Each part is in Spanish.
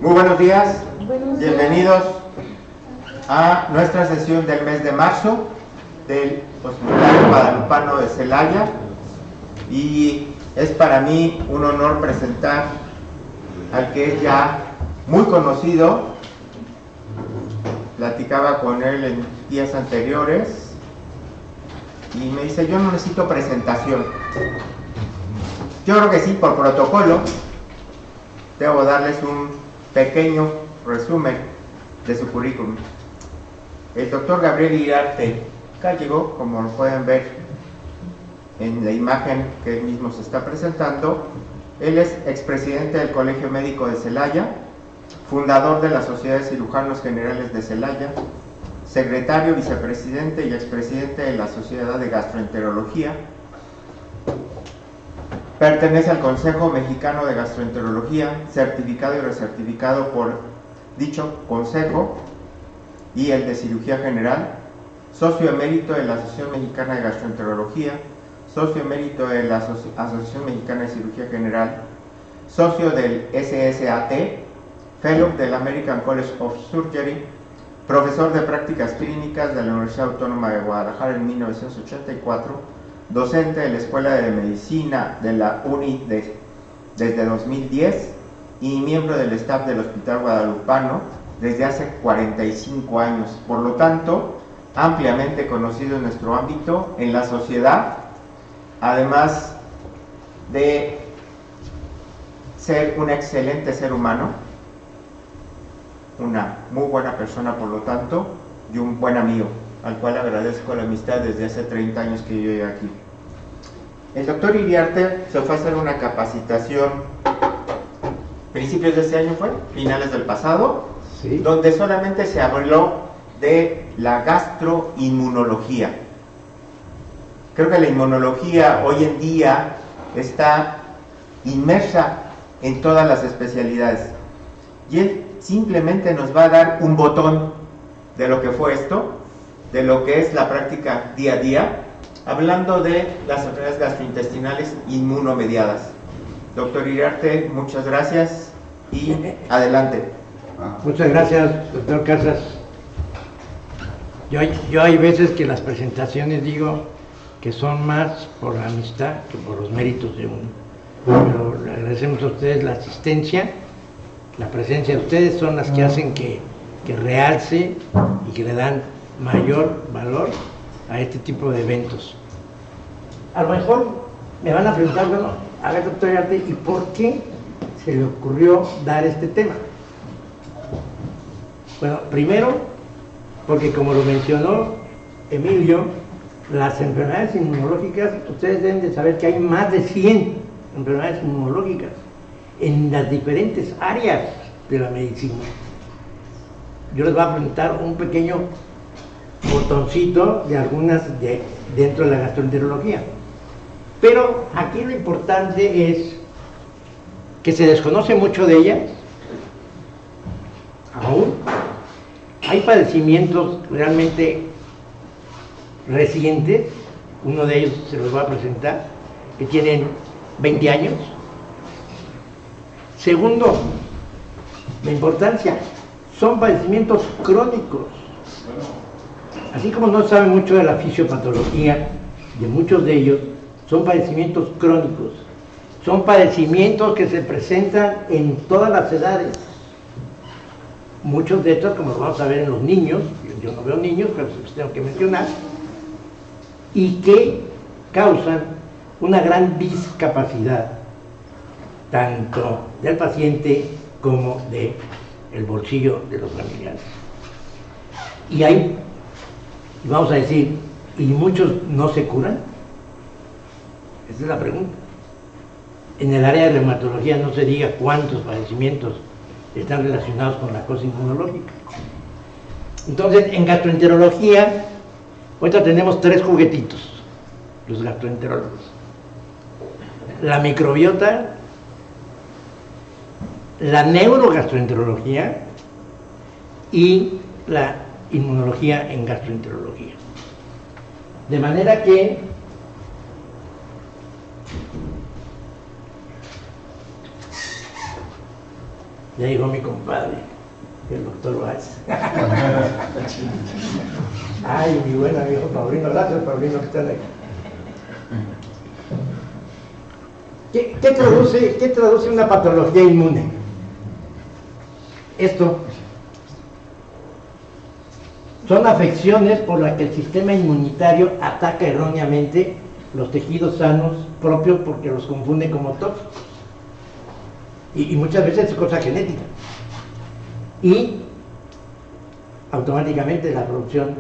Muy buenos días, bienvenidos a nuestra sesión del mes de marzo del Hospital Guadalupano de Celaya, y es para mí un honor presentar al que es ya muy conocido. Platicaba con él en días anteriores y me dice: yo no necesito presentación. Yo creo que sí, por protocolo debo darles un pequeño resumen de su currículum. El doctor Gabriel Iriarte Gallego, como lo pueden ver en la imagen que él mismo se está presentando, él es expresidente del Colegio Médico de Celaya, fundador de la Sociedad de Cirujanos Generales de Celaya, secretario, vicepresidente y expresidente de la Sociedad de Gastroenterología. Pertenece al Consejo Mexicano de Gastroenterología, certificado y recertificado por dicho consejo y el de Cirugía General, socio emérito de la Asociación Mexicana de Gastroenterología, socio emérito de la Asociación Mexicana de Cirugía General, socio del SSAT, fellow del American College of Surgery, profesor de prácticas clínicas de la Universidad Autónoma de Guadalajara en 1984, docente de la Escuela de Medicina de la UNI desde 2010 y miembro del staff del Hospital Guadalupano desde hace 45 años. Por lo tanto, ampliamente conocido en nuestro ámbito, en la sociedad, además de ser un excelente ser humano, una muy buena persona, por lo tanto, y un buen amigo, al cual agradezco la amistad desde hace 30 años que yo llegué aquí. El doctor Iriarte se fue a hacer una capacitación principios de este año, fue, finales del pasado, sí, donde solamente se habló de la gastroinmunología. Creo que la inmunología hoy en día está inmersa en todas las especialidades, y él simplemente nos va a dar un botón de lo que fue esto, de lo que es la práctica día a día, hablando de las enfermedades gastrointestinales inmunomediadas. Doctor Iriarte, muchas gracias y adelante. Muchas gracias, doctor Casas. Yo hay veces que las presentaciones digo que son más por la amistad que por los méritos de uno. Pero le agradecemos a ustedes la asistencia, la presencia de ustedes son las que hacen que realce y que le dan mayor valor a este tipo de eventos. A lo mejor me van a preguntar, bueno, a ver, doctor Iriarte, ¿y por qué se le ocurrió dar este tema? Bueno, primero, porque como lo mencionó Emilio, las enfermedades inmunológicas, ustedes deben de saber que hay más de 100 enfermedades inmunológicas en las diferentes áreas de la medicina. Yo les voy a presentar un pequeño botoncito de algunas dentro de la gastroenterología. Pero aquí lo importante es que se desconoce mucho de ellas. Aún hay padecimientos realmente recientes, uno de ellos se los voy a presentar, que tienen 20 años. Segundo, la importancia, son padecimientos crónicos. Así como no sabe mucho de la fisiopatología, de muchos de ellos, son padecimientos crónicos. Son padecimientos que se presentan en todas las edades. Muchos de estos, como lo vamos a ver en los niños, yo no veo niños, pero los tengo que mencionar, y que causan una gran discapacidad, tanto del paciente como del bolsillo de los familiares. Y hay, vamos a decir, ¿y muchos no se curan? Esa es la pregunta. En el área de reumatología no se diga cuántos padecimientos están relacionados con la cosa inmunológica. Entonces, en gastroenterología, ahorita tenemos 3 juguetitos, los gastroenterólogos: la microbiota, la neurogastroenterología y la inmunología en gastroenterología. De manera que Ya llegó mi compadre, el doctor Valls. Ay, mi buen amigo Paulino, gracias Paulino que están aquí. ¿Qué traduce una patología inmune? Esto son afecciones por las que el sistema inmunitario ataca erróneamente los tejidos sanos propios porque los confunde como tóxicos. Y muchas veces es cosa genética. Y automáticamente la producción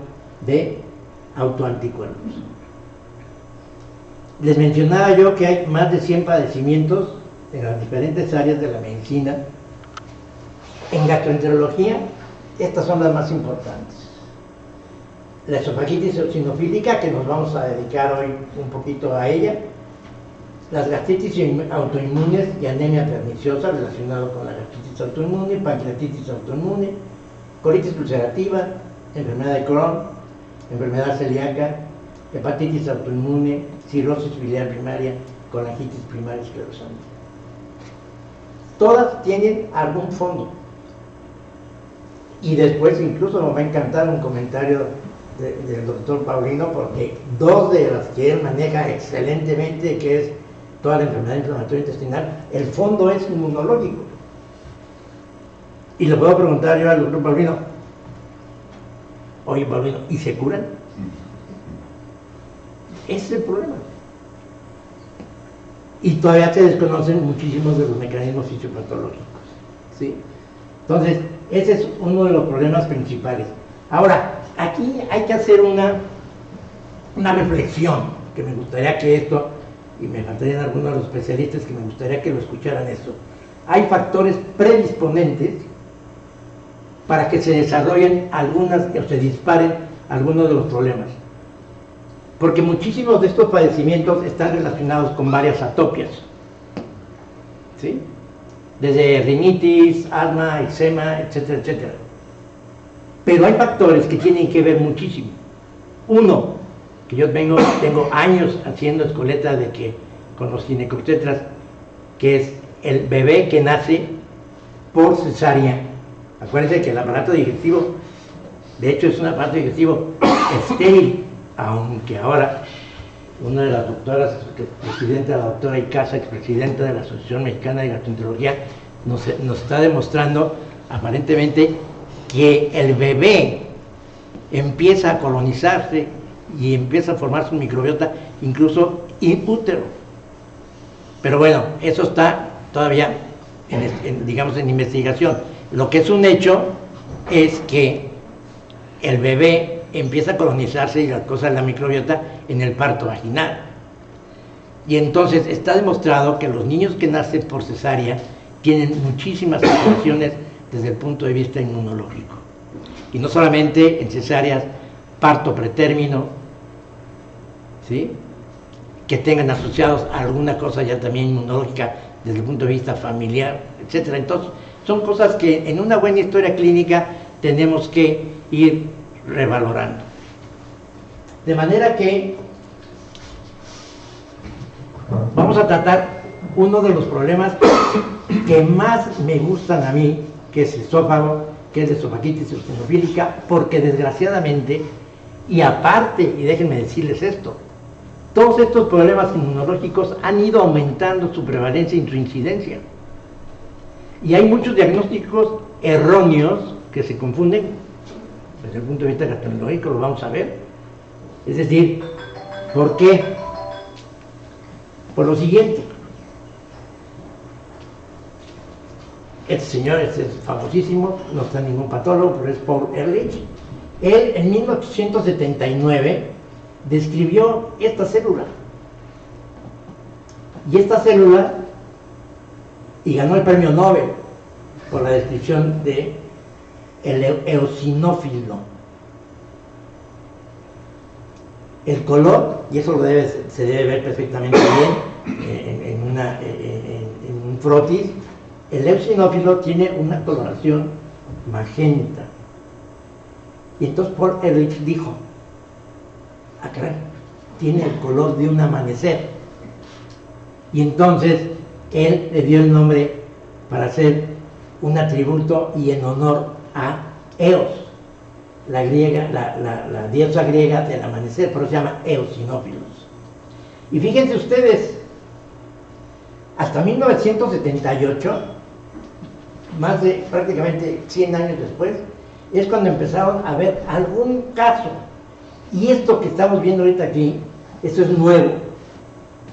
de autoanticuerpos. Les mencionaba yo que hay más de 100 padecimientos en las diferentes áreas de la medicina. En gastroenterología, estas son las más importantes. La esofagitis eosinofílica, que nos vamos a dedicar hoy un poquito a ella. Las gastritis autoinmunes y anemia perniciosa, relacionado con la gastritis autoinmune, pancreatitis autoinmune, colitis ulcerativa, enfermedad de Crohn, enfermedad celíaca, hepatitis autoinmune, cirrosis biliar primaria, colangitis primaria esclerosante. Todas tienen algún fondo. Y después incluso me va a encantar un comentario del doctor Paulino, porque dos de las que él maneja excelentemente, que es toda la enfermedad inflamatoria intestinal, el fondo es inmunológico. Y le puedo preguntar yo al doctor Paulino, oye Paulino, ¿y se curan? Ese es el problema. Y todavía se desconocen muchísimos de los mecanismos fisiopatológicos, ¿sí? Entonces, ese es uno de los problemas principales. Ahora, aquí hay que hacer una reflexión, que me gustaría que esto, y me faltarían algunos de los especialistas que me gustaría que lo escucharan esto. Hay factores predisponentes para que se desarrollen o se disparen algunos de los problemas. Porque muchísimos de estos padecimientos están relacionados con varias atopias, ¿sí? Desde rinitis, asma, eczema, etcétera, etcétera. Pero hay factores que tienen que ver muchísimo. Uno, que yo tengo años haciendo escoleta con los ginecobstetras, que es el bebé que nace por cesárea. Acuérdense que el aparato digestivo, de hecho es un aparato digestivo estéril, aunque ahora una de las doctoras, presidenta, la doctora Icaza, expresidenta de la Asociación Mexicana de Gastroenterología, nos está demostrando aparentemente que el bebé empieza a colonizarse y empieza a formar su microbiota incluso in útero. Pero bueno, eso está todavía digamos en investigación. Lo que es un hecho es que el bebé empieza a colonizarse y las cosas de la microbiota en el parto vaginal. Y entonces está demostrado que los niños que nacen por cesárea tienen muchísimas alteraciones desde el punto de vista inmunológico. Y no solamente en cesáreas, parto pretérmino, ¿sí? Que tengan asociados a alguna cosa ya también inmunológica desde el punto de vista familiar, etcétera. Entonces, son cosas que en una buena historia clínica tenemos que ir revalorando. De manera que vamos a tratar uno de los problemas que más me gustan a mí, que es el esófago, que es la esofagitis eosinofílica, porque desgraciadamente, y aparte, y déjenme decirles esto, todos estos problemas inmunológicos han ido aumentando su prevalencia y su incidencia. Y hay muchos diagnósticos erróneos que se confunden desde el punto de vista gastroenterológico, lo vamos a ver. Es decir, ¿por qué? Por lo siguiente. Este señor es famosísimo, no está ningún patólogo, pero es Paul Ehrlich. Él en 1879 describió esta célula. Y esta célula, y ganó el premio Nobel por la descripción de el eosinófilo. El color, y eso se debe ver perfectamente bien en un frotis, el eosinófilo tiene una coloración magenta. Y entonces Paul Ehrlich dijo, caray, tiene el color de un amanecer. Y entonces él le dio el nombre para hacer un atributo y en honor a Eos, la griega, la diosa griega del amanecer, por eso se llama Eosinófilos. Y fíjense ustedes, hasta 1978, más de prácticamente 100 años después, es cuando empezaron a ver algún caso. Y esto que estamos viendo ahorita aquí, esto es nuevo.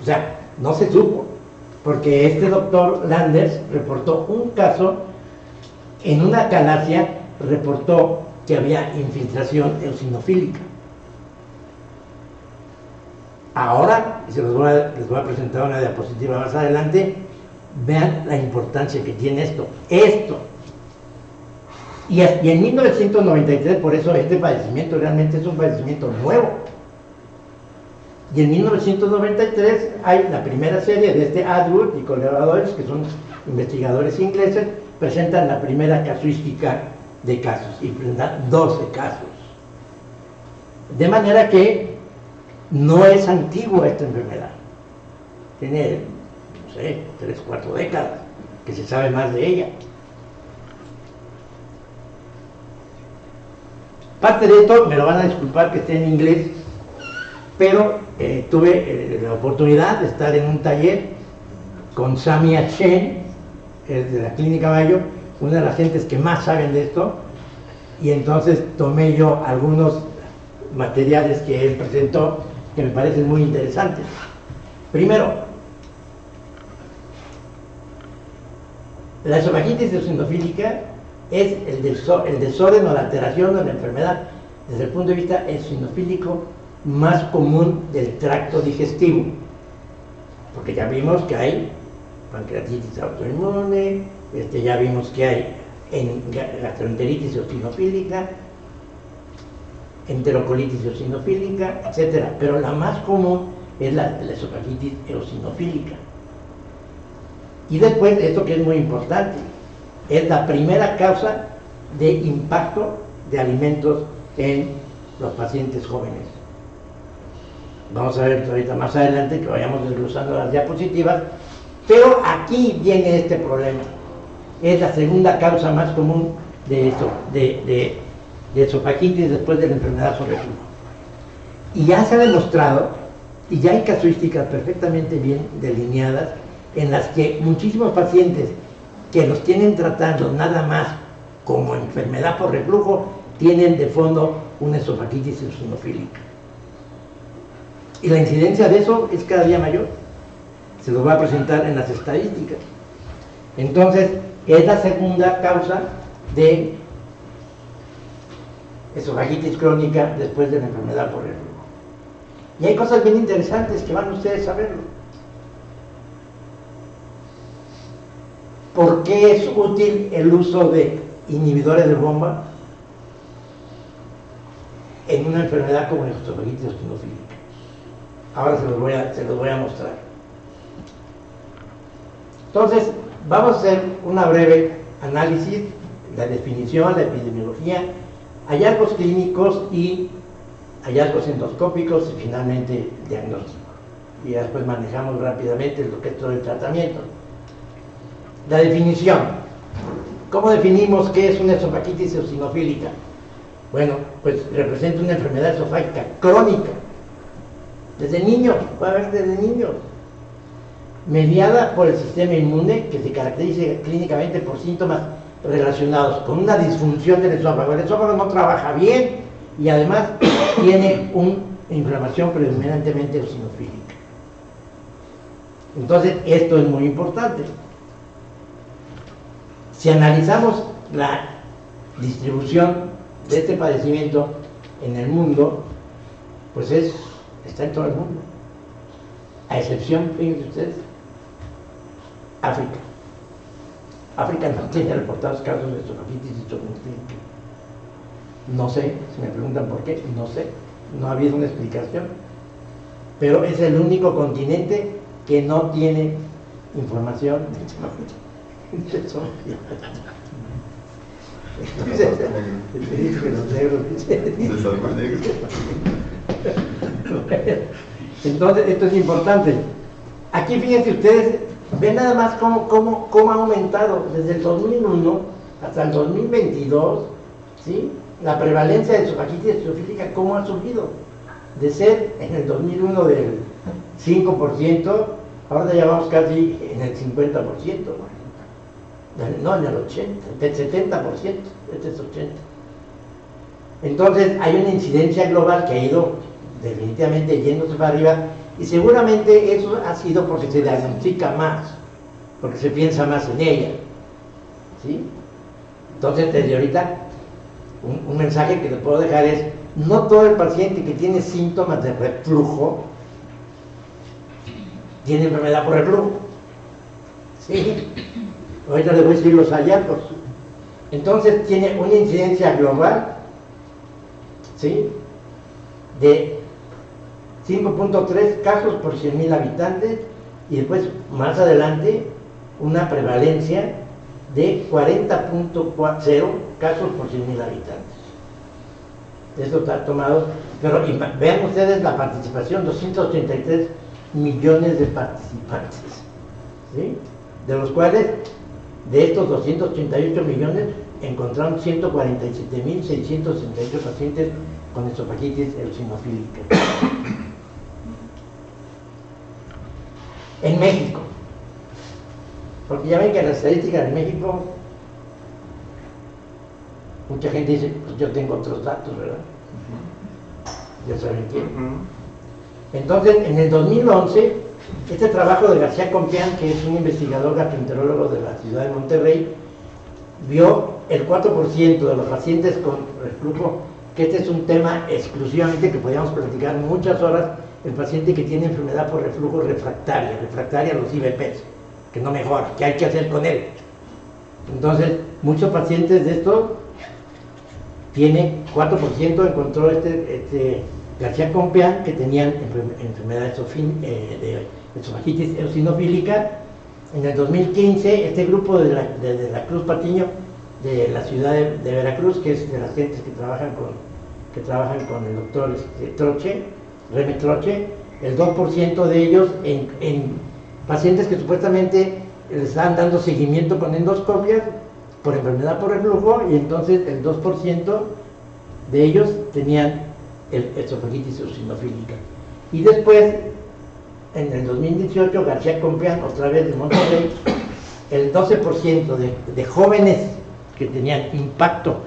O sea, no se supo, porque este doctor Landers reportó un caso en una calasia, reportó que había infiltración eosinofílica. Ahora, les voy a presentar una diapositiva más adelante, vean la importancia que tiene esto. Y en 1993, por eso este padecimiento realmente es un padecimiento nuevo. Y en 1993 hay la primera serie de este Atwood y colaboradores, que son investigadores ingleses, presentan la primera casuística de casos, y presentan 12 casos. De manera que no es antigua esta enfermedad. Tiene, no sé, 3 o 4 décadas que se sabe más de ella. Parte de esto me lo van a disculpar que esté en inglés, pero tuve la oportunidad de estar en un taller con Samia Chen, de la Clínica Mayo, una de las gentes que más saben de esto, y entonces tomé yo algunos materiales que él presentó que me parecen muy interesantes. Primero, la esofagitis eosinofílica es el desorden o la alteración o la enfermedad desde el punto de vista eosinofílico más común del tracto digestivo, porque ya vimos que hay pancreatitis autoinmune, ya vimos que hay gastroenteritis eosinofílica, enterocolitis eosinofílica, etc. Pero la más común es la esofagitis eosinofílica. Y después, esto que es muy importante, es la primera causa de impacto de alimentos en los pacientes jóvenes. Vamos a ver ahorita más adelante que vayamos desglosando las diapositivas, pero aquí viene este problema. Es la segunda causa más común de esto, de esofagitis después de la enfermedad por reflujo. Y ya se ha demostrado, y ya hay casuísticas perfectamente bien delineadas, en las que muchísimos pacientes que los tienen tratando nada más como enfermedad por reflujo, tienen de fondo una esofagitis eosinofílica. Y la incidencia de eso es cada día mayor. Se los voy a presentar en las estadísticas. Entonces, es la segunda causa de esofagitis crónica después de la enfermedad por reflujo. Y hay cosas bien interesantes que van ustedes a verlo. ¿Por qué es útil el uso de inhibidores de bomba en una enfermedad como la esofagitis eosinofílica? Ahora se los voy a mostrar. Entonces, vamos a hacer una breve análisis, la definición, la epidemiología, hallazgos clínicos y hallazgos endoscópicos y finalmente diagnóstico. Y después manejamos rápidamente lo que es todo el tratamiento. La definición. ¿Cómo definimos qué es una esofagitis eosinofílica? Bueno, pues representa una enfermedad esofágica crónica. Desde niños, puede haber desde niños. Mediada por el sistema inmune, que se caracteriza clínicamente por síntomas relacionados con una disfunción del esófago. El esófago no trabaja bien y además tiene una inflamación predominantemente eosinofílica. Entonces, esto es muy importante. Si analizamos la distribución de este padecimiento en el mundo, pues está en todo el mundo, a excepción, fíjense ustedes, África. África no tiene reportados casos de esofagitis eosinofílica. No sé, si me preguntan por qué, no sé, no ha habido una explicación, pero es el único continente que no tiene información de esofagitis. Entonces, esto es importante. Aquí fíjense ustedes Ve nada más cómo ha aumentado desde el 2001 hasta el 2022, ¿sí? La prevalencia de esofagititis eosinophílica, cómo ha subido. De ser en el 2001 del 5%, ahora ya vamos casi en el 50%, no en el 80%, del 70%, este es 80%. Entonces hay una incidencia global que ha ido definitivamente yéndose para arriba, y seguramente eso ha sido porque se diagnostica más, porque se piensa más en ella, ¿sí? Entonces desde ahorita un mensaje que les puedo dejar es: no todo el paciente que tiene síntomas de reflujo tiene enfermedad por reflujo, ¿sí? Ahorita les voy a decir los hallazgos. Entonces tiene una incidencia global, ¿sí?, de 5.3 casos por 100.000 habitantes, y después más adelante una prevalencia de 40.0 casos por 100.000 habitantes. Esto está tomado, pero vean ustedes la participación: 283 millones de participantes, ¿sí?, de los cuales, de estos 288 millones, encontraron 147.668 pacientes con esofagitis eosinofílica. En México, porque ya ven que las estadísticas en México, mucha gente dice: pues yo tengo otros datos, ¿verdad? Ya saben quién. Entonces, en el 2011, este trabajo de García Compián, que es un investigador gastroenterólogo de la ciudad de Monterrey, vio el 4% de los pacientes con reflujo, que este es un tema exclusivamente que podríamos platicar muchas horas: el paciente que tiene enfermedad por reflujo refractaria a los IVPs, que no mejora, ¿qué hay que hacer con él? Entonces, muchos pacientes de estos tiene 4%, encontró García Compián, que tenían enfermedad de esofagitis eosinofílica. En el 2015, este grupo de la Cruz Patiño, de la ciudad de Veracruz, que es de las gentes que trabajan con el doctor Remy Troche, el 2% de ellos en pacientes que supuestamente les estaban dando seguimiento con endoscopias por enfermedad por reflujo, y entonces el 2% de ellos tenían esofagitis eosinofílica. Y después, en el 2018, García Compián, otra vez de Monterrey, el 12% de jóvenes que tenían impacto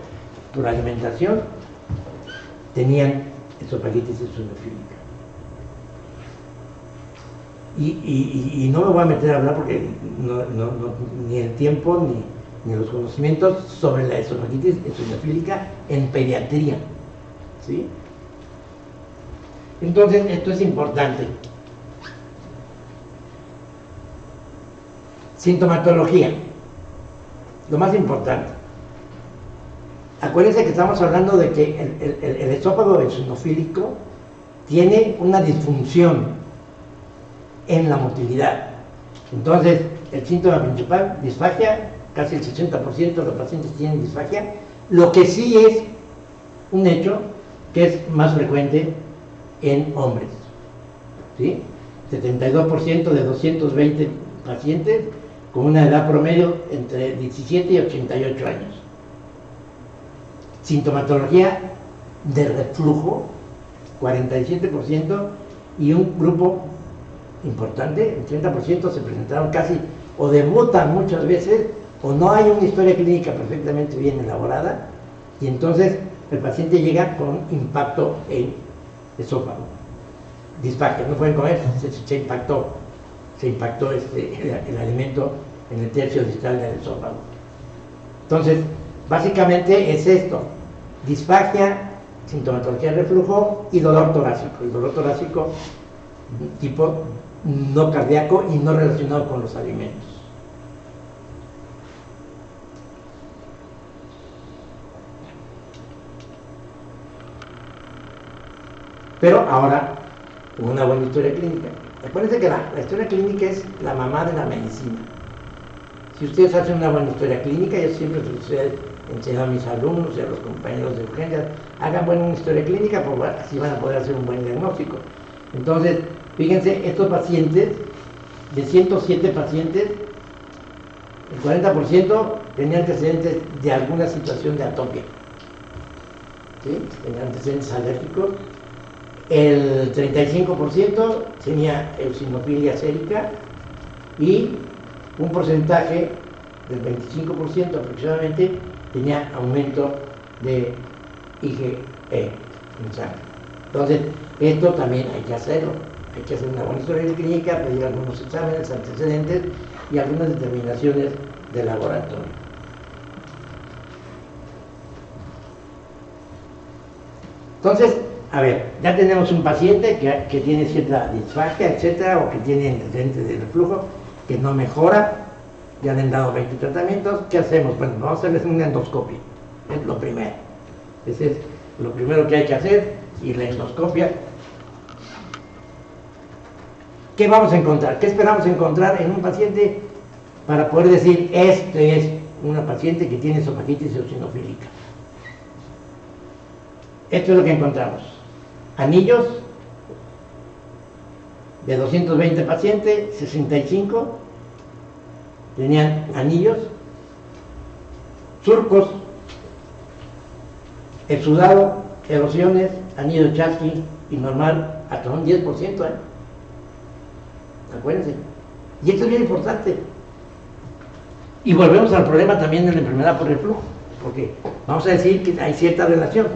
por alimentación tenían esofagitis eosinofílica. Y no me voy a meter a hablar porque ni el tiempo ni los conocimientos sobre la esofagitis eosinofílica en pediatría, ¿sí? Entonces, esto es importante. Sintomatología, lo más importante. Acuérdense que estamos hablando de que el esófago eosinofílico tiene una disfunción en la motilidad. Entonces, el síntoma principal, disfagia, casi el 60% de los pacientes tienen disfagia. Lo que sí es un hecho que es más frecuente en hombres, ¿sí? 72% de 220 pacientes con una edad promedio entre 17 y 88 años. Sintomatología de reflujo, 47%, y un grupo importante, el 30%, se presentaron casi o debutan muchas veces, o no hay una historia clínica perfectamente bien elaborada, y entonces el paciente llega con impacto en esófago, disfagia, no pueden comer, se impactó el alimento en el tercio distal del esófago. Entonces, básicamente es esto: disfagia, sintomatología de reflujo y dolor torácico. El dolor torácico tipo no cardíaco y no relacionado con los alimentos. Pero ahora, una buena historia clínica. Acuérdense que la historia clínica es la mamá de la medicina. Si ustedes hacen una buena historia clínica, yo siempre enseño a mis alumnos y a los compañeros de urgencias: hagan buena historia clínica, porque así van a poder hacer un buen diagnóstico. Entonces, fíjense, estos pacientes de 107 pacientes, el 40% tenía antecedentes de alguna situación de atopia, ¿sí? Tenía antecedentes alérgicos. El 35% tenía eosinofilia sérica y un porcentaje del 25% aproximadamente tenía aumento de IgE en sangre. Entonces, esto también hay que hacerlo. Hay que hacer una buena historia clínica, pedir algunos exámenes, antecedentes y algunas determinaciones de laboratorio. Entonces, a ver, ya tenemos un paciente que tiene cierta disfagia, etcétera, o que tiene antecedentes de reflujo, que no mejora, ya le han dado 20 tratamientos. ¿Qué hacemos? Bueno, vamos a hacerles una endoscopia, es lo primero. Ese es lo primero que hay que hacer, y la endoscopia. ¿Qué vamos a encontrar? ¿Qué esperamos encontrar en un paciente para poder decir, este es una paciente que tiene esofagitis eosinofílica? Esto es lo que encontramos. Anillos de 220 pacientes, 65 tenían anillos, surcos, exudado, erosiones, anillo de Chasky y normal, hasta un 10%, acuérdense. Y esto es bien importante. Y volvemos al problema también de la enfermedad por reflujo, porque vamos a decir que hay cierta relación.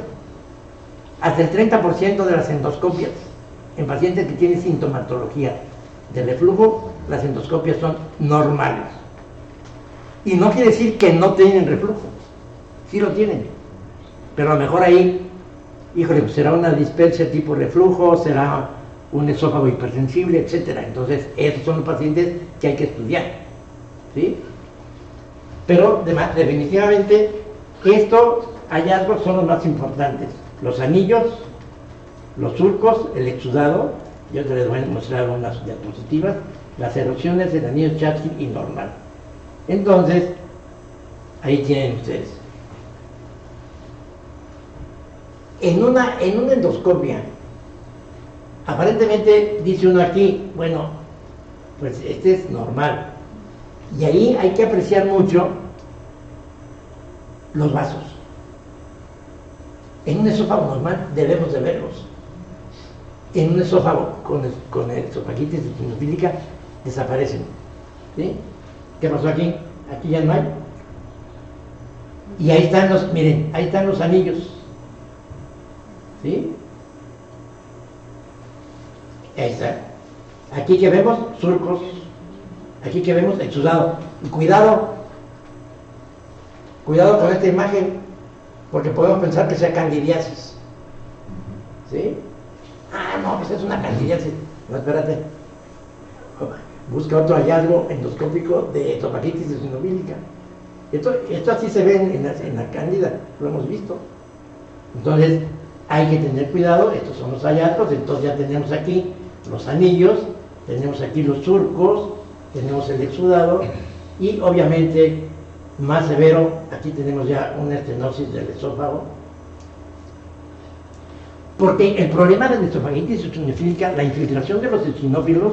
Hasta el 30% de las endoscopias en pacientes que tienen sintomatología de reflujo, las endoscopias son normales. Y no quiere decir que no tienen reflujo, sí lo tienen, pero a lo mejor ahí, híjole, pues será una dispersia tipo reflujo, será un esófago hipersensible, etcétera. Entonces, esos son los pacientes que hay que estudiar, ¿sí? Pero definitivamente estos hallazgos son los más importantes: los anillos, los surcos, el exudado. Yo te les voy a mostrar unas diapositivas, las erosiones del anillo Chapsky y normal. Entonces, ahí tienen ustedes. En una endoscopia, aparentemente dice uno aquí, bueno, pues este es normal. Y ahí hay que apreciar mucho los vasos. En un esófago normal debemos de verlos. En un esófago con esofagitis eosinofílica desaparecen, ¿sí? ¿Qué pasó aquí? Aquí ya no hay. Y ahí están miren, ahí están los anillos, ¿sí? Ahí está. Aquí que vemos surcos, aquí que vemos exudado. Y cuidado con esta imagen, porque podemos pensar que sea candidiasis, ¿sí? Ah, no, pues es una candidiasis. No, espérate. Busca otro hallazgo endoscópico de esofagitis eosinofílica. Esto así se ve en la cándida, lo hemos visto. Entonces, hay que tener cuidado. Estos son los hallazgos. Entonces ya tenemos aquí los anillos, tenemos aquí los surcos, tenemos el exudado y obviamente más severo, aquí tenemos ya una estenosis del esófago. Porque el problema de la esofagitis eosinofílica, la infiltración de los eosinófilos,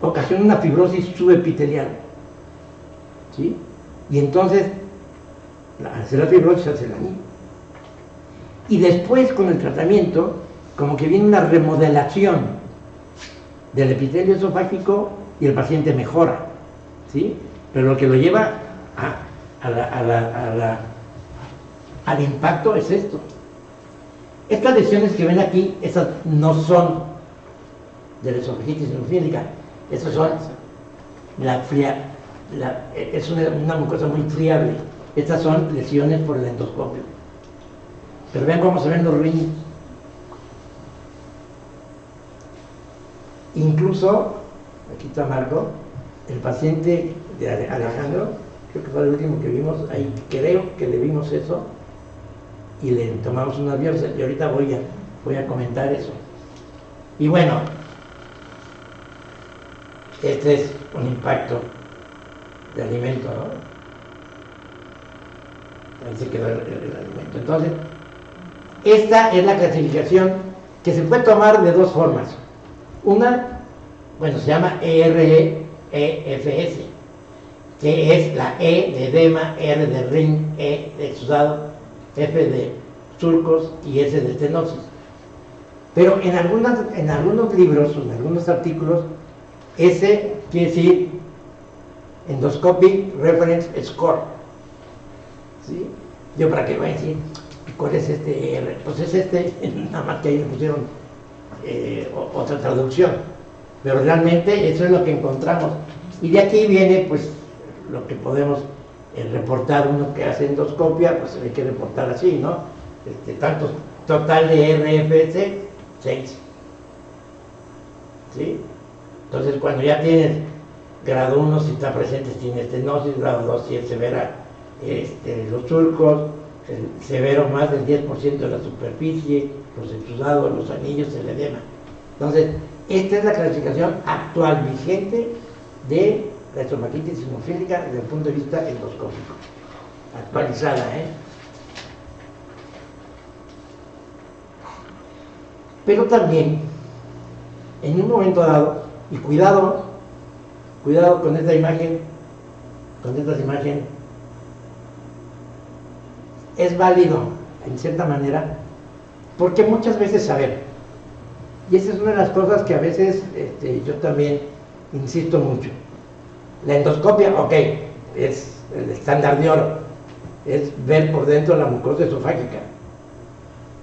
ocasiona una fibrosis subepitelial, ¿sí? Y entonces, al hacer la fibrosis, se hace el anillo. Y después, con el tratamiento, como que viene una remodelación del epitelio esofágico y el paciente mejora, ¿sí? Pero lo que lo lleva al impacto es esto. Estas lesiones que ven aquí, esas no son de la esofagitis eosinofílica, esas son es una mucosa muy friable. Estas son lesiones por el endoscopio. Pero vean cómo se ven los riños. Incluso, aquí está Marco, el paciente de Alejandro, creo que fue el último que vimos, ahí creo que le vimos eso y le tomamos unas biopsias, y ahorita voy a comentar eso. Y bueno, este es un impacto de alimento, ¿no? Ahí se quedó el alimento. Entonces, esta es la clasificación que se puede tomar de dos formas. Una, bueno, se llama EREFS, que es la E de edema, R de ring, E de exudado, F de surcos y S de estenosis. Pero en algunos libros, en algunos artículos, S quiere decir Endoscopic Reference Score. ¿Sí? Yo, ¿para qué voy a decir cuál es este R? Pues es este, nada más que ahí le pusieron otra traducción. Pero realmente eso es lo que encontramos. Y de aquí viene, pues, lo que podemos reportar uno que hace endoscopia, pues hay que reportar así, ¿no? Tanto total de RFS, 6. ¿Sí? Entonces, cuando ya tienes grado 1, si está presente, tiene estenosis, grado 2, si es severa, los surcos, severo más del 10% de la superficie, los exudados, los anillos, el edema. Entonces, esta es la clasificación actual vigente de la estomaquitis eosinofílica desde el punto de vista endoscópico. Actualizada, Pero también, en un momento dado, y cuidado con esta imagen, es válido, en cierta manera, porque muchas veces y esa es una de las cosas que a veces yo también insisto mucho. La endoscopia, ok, es el estándar de oro, es ver por dentro la mucosa esofágica.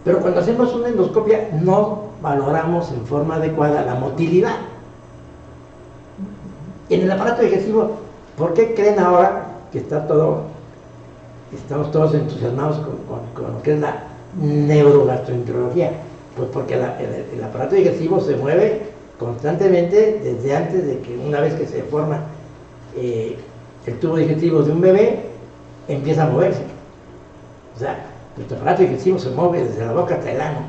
Pero cuando hacemos una endoscopia no valoramos en forma adecuada la motilidad. En el aparato digestivo, ¿por qué creen ahora que estamos todos entusiasmados con lo que es la neurogastroenterología? Pues porque el aparato digestivo se mueve constantemente desde antes de que, una vez que se forma el tubo digestivo de un bebé, empieza a moverse. O sea, el aparato digestivo se mueve desde la boca hasta el ano.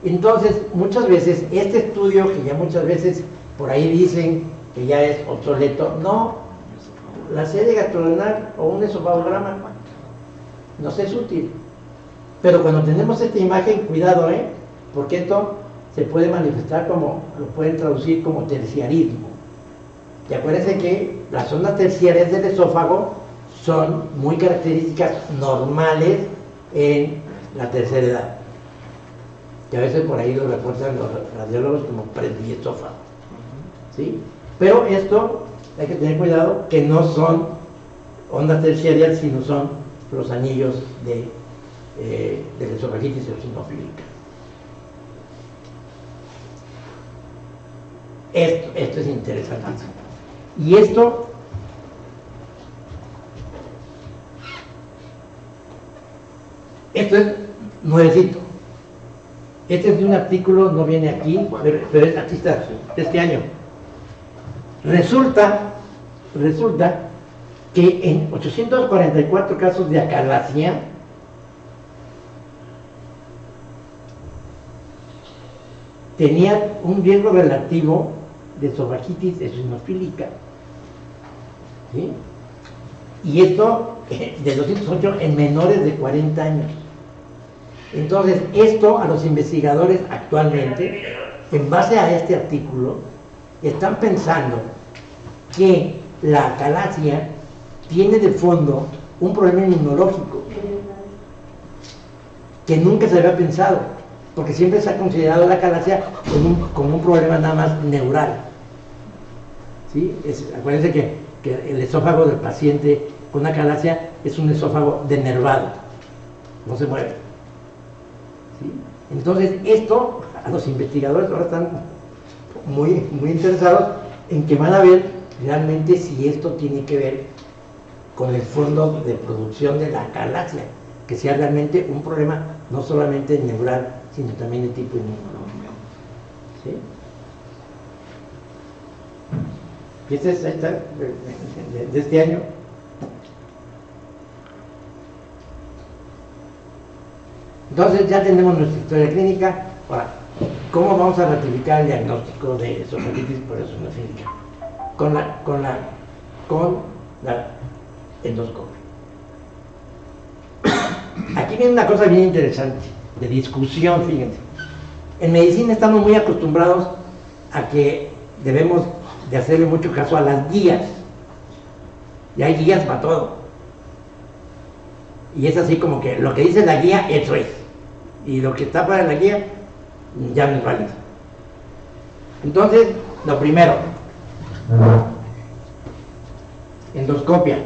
Entonces, muchas veces, este estudio, que ya muchas veces por ahí dicen que ya es obsoleto, no, la serie gastrodenal o un esofagograma nos es útil. Pero cuando tenemos esta imagen, cuidado, porque esto se puede manifestar lo pueden traducir como terciarismo. Y acuérdense que las zonas terciarias del esófago son muy características normales en la tercera edad, que a veces por ahí lo reportan los radiólogos como presbiesófago, ¿sí? Pero esto hay que tener cuidado, que no son ondas terciarias, sino son los anillos de la esofagitis eosinofílica. Esto es interesantísimo. Y esto es nuevecito. Este es de un artículo, no viene aquí, pero aquí está, de este año. Resulta que en 844 casos de acalasia, tenían un riesgo relativo de esofagitis eosinofílica, ¿sí? Y esto de 208 en menores de 40 años. Entonces, esto a los investigadores actualmente, en base a este artículo, están pensando que la acalasia tiene de fondo un problema inmunológico que nunca se había pensado, porque siempre se ha considerado la acalasia como un problema nada más neural. ¿Sí? Acuérdense que el esófago del paciente con acalasia es un esófago denervado, no se mueve. ¿Sí? Entonces, esto a los investigadores ahora están muy, muy interesados en que van a ver realmente si esto tiene que ver con el fondo de producción de la acalasia, que sea realmente un problema no solamente neural, sino también de tipo inmunológico. ¿Sí? Y este es de este año. Entonces ya tenemos nuestra historia clínica. Ahora, ¿cómo vamos a ratificar el diagnóstico de esofagitis por eosinofílica? Con la endoscopia. Aquí viene una cosa bien interesante, de discusión, fíjense. En medicina estamos muy acostumbrados a que debemos de hacerle mucho caso a las guías. Y hay guías para todo. Y es así como que lo que dice la guía, eso es. Y lo que está para la guía, ya no es válido. Entonces, lo primero, endoscopia.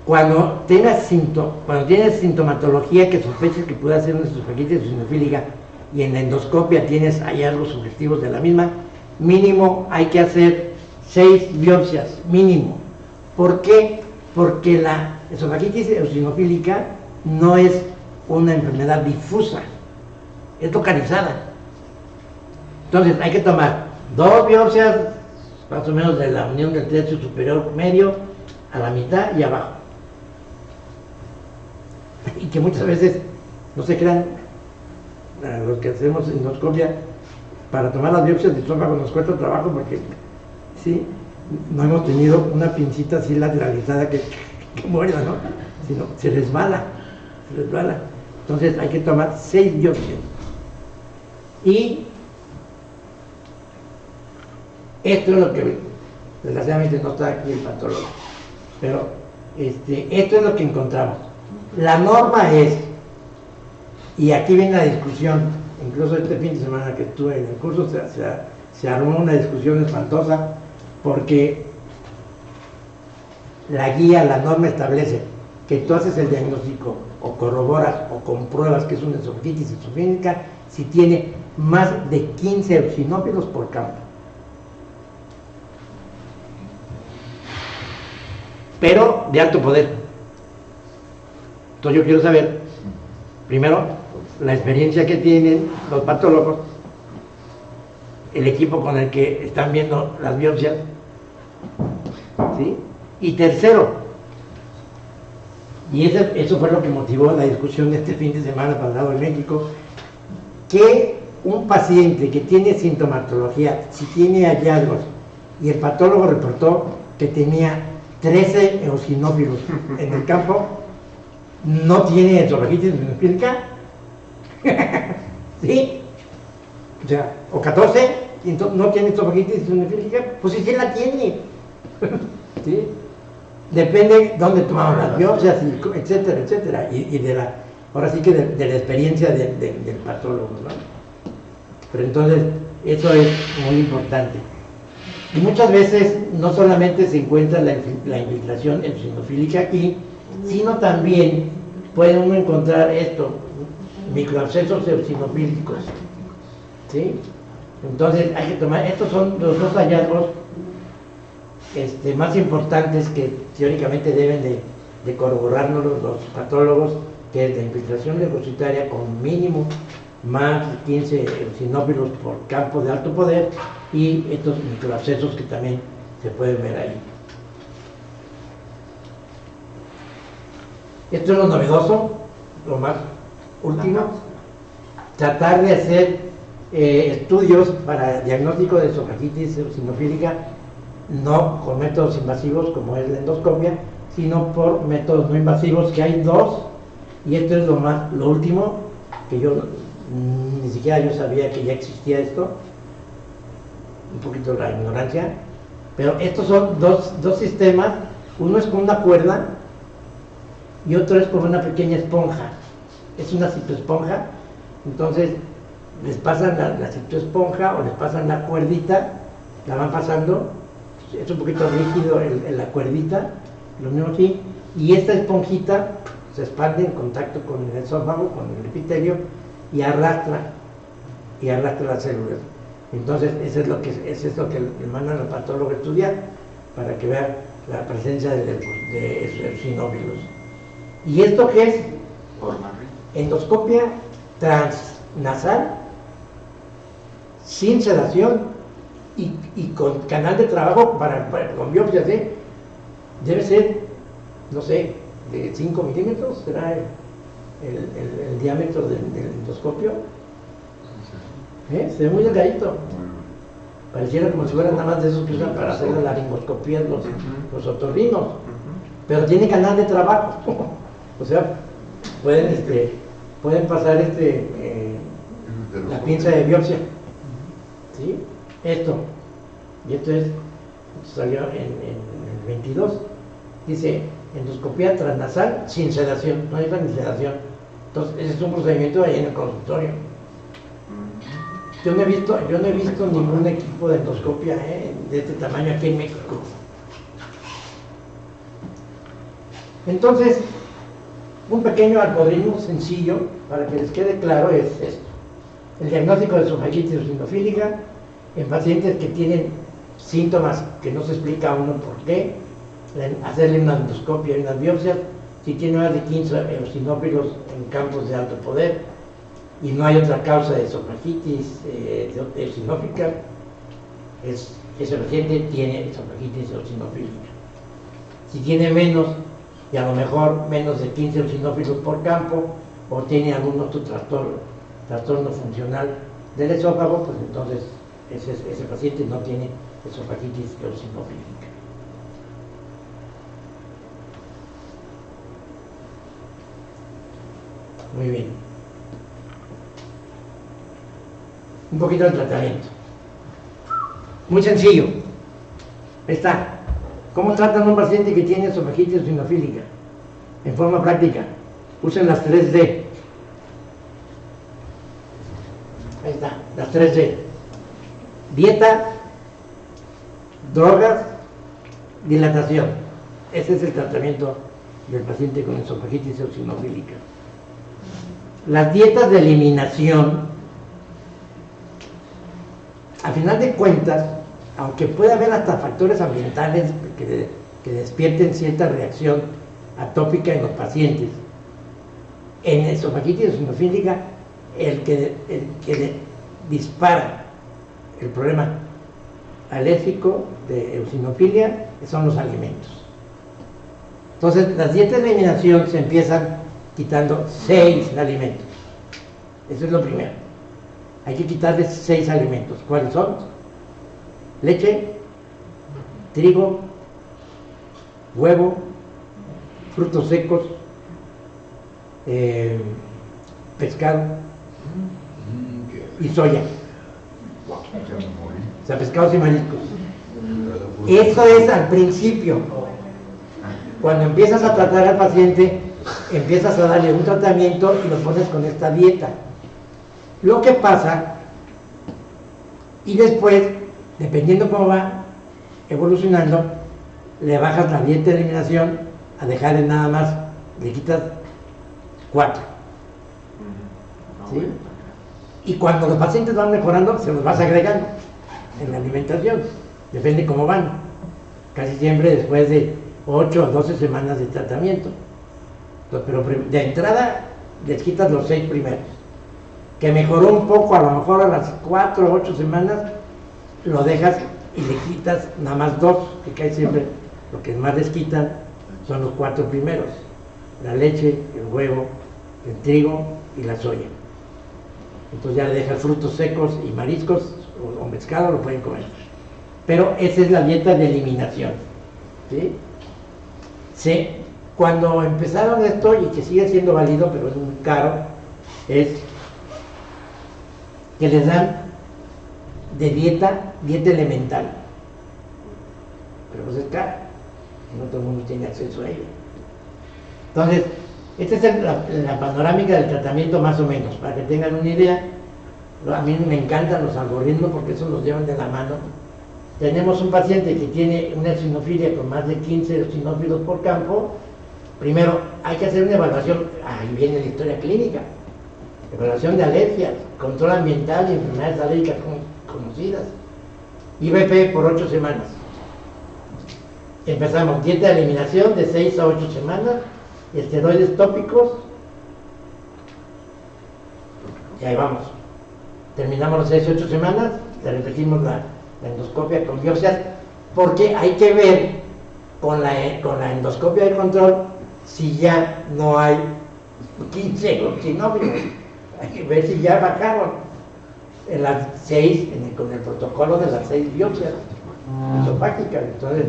Cuando tienes sintomatología que sospeches que pueda ser una esofagititis eosinofílica y en la endoscopia tienes hallazgos sugestivos de la misma, mínimo hay que hacer 6 biopsias, mínimo. ¿Por qué? Porque la esofagitis eosinofílica no es una enfermedad difusa, es localizada. Entonces hay que tomar 2 biopsias, más o menos de la unión del tercio superior medio a la mitad y abajo. Y que muchas veces no se crean, los que hacemos endoscopia, para tomar las biopsias de estómago nos cuesta trabajo porque sí, no hemos tenido una pincita así lateralizada que muerda, ¿no? Sino se resbala. Entonces hay que tomar 6 biopsias. Y esto es lo que, desgraciadamente no está aquí el patólogo, pero esto es lo que encontramos. La norma es, y aquí viene la discusión, incluso este fin de semana que estuve en el curso se armó una discusión espantosa, porque la guía, la norma establece que tú haces el diagnóstico o corroboras o compruebas que es una esofagitis eosinofílica si tiene más de 15 eosinófilos por campo. Pero de alto poder. Entonces yo quiero saber, primero, la experiencia que tienen los patólogos, el equipo con el que están viendo las biopsias, ¿sí? Y tercero, y eso fue lo que motivó la discusión de este fin de semana pasado en México, que un paciente que tiene sintomatología, si tiene hallazgos, y el patólogo reportó que tenía 13 eosinófilos en el campo, no tiene esofagitis eosinofílica, ¿sí? O sea, o 14, y entonces no tiene esofagitis eosinofílica, pues sí la tiene, ¿sí? Depende dónde tomamos las biopsias, etcétera, etcétera, y de la, ahora sí que de la experiencia del patólogo, ¿no? Pero entonces, eso es muy importante. Y muchas veces no solamente se encuentra la infiltración eosinofílica aquí, sino también puede uno encontrar microabscesos eosinofílicos, ¿sí? Entonces hay que tomar, estos son los 2 hallazgos más importantes que teóricamente deben de corroborarnos los patólogos, que es la infiltración leucocitaria con mínimo más de 15 eosinófilos por campo de alto poder y estos microabscesos que también se pueden ver ahí. Esto es lo novedoso, lo más último, tratar de hacer estudios para diagnóstico de esofagitis eosinofílica no con métodos invasivos como es la endoscopia, sino por métodos no invasivos, que hay 2, y esto es lo último, que yo ni siquiera yo sabía que ya existía esto, un poquito la ignorancia, pero estos son dos sistemas, uno es con una cuerda y otro es con una pequeña esponja, es una citoesponja, entonces les pasan la citoesponja o les pasan la cuerdita, la van pasando, es un poquito rígido la cuerdita, lo mismo así, y esta esponjita se expande en contacto con el esófago, con el epitelio, y arrastra las células. Entonces, eso es lo que le mandan al patólogo a estudiar, para que vea la presencia de eosinófilos. ¿Y esto qué es? Endoscopia transnasal, sin sedación y con canal de trabajo con biopsias, ¿sí? Debe ser, no sé, de 5 milímetros, será el diámetro del endoscopio. Se ve muy delgadito. Pareciera como si fuera nada más de esos que usan para hacer la laringoscopía los otorrinos. Pero tiene canal de trabajo. O sea, pueden pasar la pinza de biopsia. ¿Sí? Esto. Y esto salió en el 22. Dice, endoscopía transnasal sin sedación. No hay ni sedación. Entonces, ese es un procedimiento ahí en el consultorio. Yo no he visto ningún equipo de endoscopia de este tamaño aquí en México. Entonces, un pequeño algoritmo sencillo para que les quede claro es esto. El diagnóstico de esofagitis eosinofílica en pacientes que tienen síntomas que no se explica a uno por qué, hacerle una endoscopia y unas biopsias. Si tiene más de 15 eosinófilos en campos de alto poder y no hay otra causa de esofagitis eosinófica, ese paciente tiene esofagitis eosinofílica. Si tiene menos, y a lo mejor menos de 15 eosinófilos por campo, o tiene algún otro trastorno funcional del esófago, pues entonces ese paciente no tiene esofagitis eosinofílica. Muy bien. Un poquito del tratamiento. Muy sencillo. Ahí está. ¿Cómo tratan a un paciente que tiene esofagitis eosinofílica? En forma práctica. Usen las 3D. Ahí está, las 3D. Dieta, drogas, dilatación. Ese es el tratamiento del paciente con esofagitis eosinofílica. Las dietas de eliminación, a final de cuentas, aunque puede haber hasta factores ambientales que despierten cierta reacción atópica en los pacientes, en esofagitis eosinofílica, el que dispara el problema alérgico de eosinofilia son los alimentos. Entonces, las dietas de eliminación se empiezan quitando 6 alimentos. Eso es lo primero. Hay que quitarles 6 alimentos. ¿Cuáles son? Leche, trigo, huevo, frutos secos, pescado y soya. O sea, pescados y mariscos. Eso es al principio. Cuando empiezas a tratar al paciente, empiezas a darle un tratamiento y lo pones con esta dieta. Lo que pasa, y después, dependiendo cómo va evolucionando, le bajas la dieta de eliminación a dejarle nada más, le quitas 4. ¿Sí? Y cuando los pacientes van mejorando, se los vas agregando en la alimentación. Depende cómo van. Casi siempre después de 8 o 12 semanas de tratamiento. Entonces, pero de entrada les quitas los 6 primeros. Que mejoró un poco, a lo mejor a las 4 o 8 semanas, lo dejas y le quitas nada más 2, que casi siempre lo que más les quitan son los 4 primeros: la leche, el huevo, el trigo y la soya. Entonces ya le dejas frutos secos y mariscos o pescado, lo pueden comer. Pero esa es la dieta de eliminación. ¿Sí? Cuando empezaron esto, y que sigue siendo válido, pero es muy caro, es que les dan de dieta elemental. Pero pues es caro, no todo el mundo tiene acceso a ello. Entonces, esta es la panorámica del tratamiento más o menos, para que tengan una idea. A mí me encantan los algoritmos porque eso los llevan de la mano. Tenemos un paciente que tiene una eosinofilia con más de 15 eosinófilos por campo. Primero hay que hacer una evaluación, ahí viene la historia clínica, evaluación de alergias, control ambiental y enfermedades alérgicas conocidas, IBP por 8 semanas. Empezamos dieta de eliminación de 6 a 8 semanas, esteroides tópicos, y ahí vamos. Terminamos las 6 a 8 semanas, le repetimos la endoscopia con biopsias, porque hay que ver con la endoscopia de control si ya no hay 15 eosinófilos. Hay que ver si ya bajaron en las 6, con el protocolo de las 6 biopsias esofágicas. Entonces,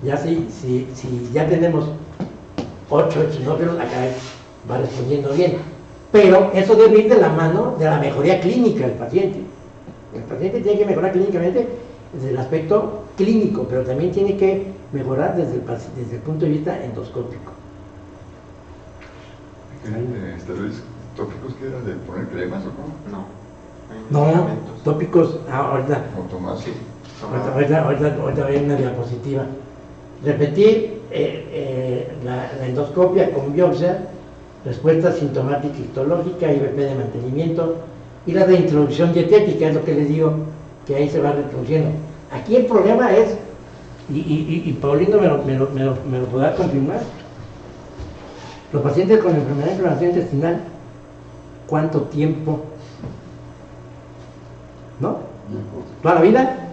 ya si ya tenemos 8 eosinófilos, acá va respondiendo bien. Pero eso debe ir de la mano de la mejoría clínica del paciente. El paciente tiene que mejorar clínicamente desde el aspecto clínico, pero también tiene que mejorar desde el punto de vista endoscópico. ¿Eran esteroides tópicos que era de poner cremas o cómo? No, tópicos, ahorita. O tomar. Sí. Ahorita hay una diapositiva. Repetir la endoscopia con biopsia, respuesta sintomática histológica, IVP de mantenimiento y la de introducción dietética, es lo que les digo, que ahí se va reintroduciendo. Aquí el problema es, y Paulino me lo podrá confirmar, los pacientes con enfermedad de inflamación intestinal, ¿cuánto tiempo? ¿No? ¿Toda la vida?